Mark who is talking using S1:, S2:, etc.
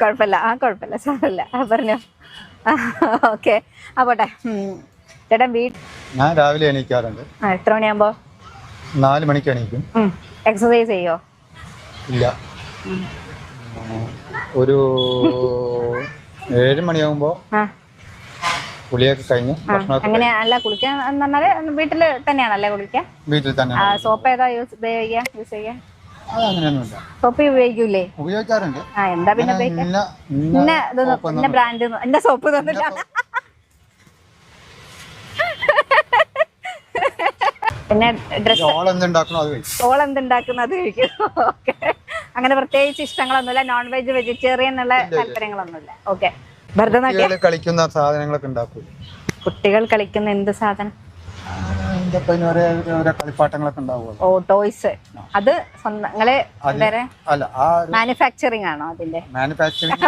S1: കുഴപ്പമില്ല കുഴപ്പമില്ല സാറല്ല പറഞ്ഞോ. ഓക്കെ പോട്ടെ. ചേട്ടൻ
S2: ഞാൻ രാവിലെ എണീക്കാറുണ്ട്.
S1: എത്ര മണിയാകുമ്പോ?
S2: 4 മണിക്ക് എണീക്കും.
S1: എക്സസൈസ് ചെയ്യോ?
S2: ഇല്ല, ഒരു 7 മണിയാകുമ്പോ കുളിയൊക്കെ കഴിഞ്ഞ്
S1: അങ്ങനെയല്ല കുളിക്കാൻ വീട്ടില് തന്നെയാണല്ലേ കുളിക്കാൻ?
S2: വീട്ടിൽ തന്നെ.
S1: സോപ്പ് ഏതാ യൂസ് ചെയ്യാ?
S2: അങ്ങനെയൊന്നുമില്ല.
S1: സോപ്പ് ഉപയോഗിക്കൂലേ?
S2: ഉപയോഗിക്കാറുണ്ട്.
S1: എന്താ പിന്നെ ബ്രാൻഡ് എന്റെ സോപ്പ് തന്നില്ല. പിന്നെ ഡ്രസ് ഓളെന്തുണ്ടാക്കുന്നു അത് കഴിക്കും. ഓക്കെ, അങ്ങനെ പ്രത്യേകിച്ച് ഇഷ്ടങ്ങളൊന്നുമില്ല. നോൺ വെജ് വെജിറ്റേറിയൻ ഉള്ള താല്പര്യങ്ങളൊന്നുമില്ല. ഓക്കെ. ഭരതനാട്യം കളിക്കുന്ന സാധനങ്ങളൊക്കെ ഉണ്ടാക്കും. കുട്ടികൾ കളിക്കുന്ന എന്ത് സാധനം? കളിപ്പാട്ടങ്ങളൊക്കെ ഉണ്ടാവും. ഓ, ടോയ്സ്. അത് സ്വന്തം മാനുഫാക്ചറിങ് ആണോ അതിന്റെ? മാനുഫാക്ചറിങ്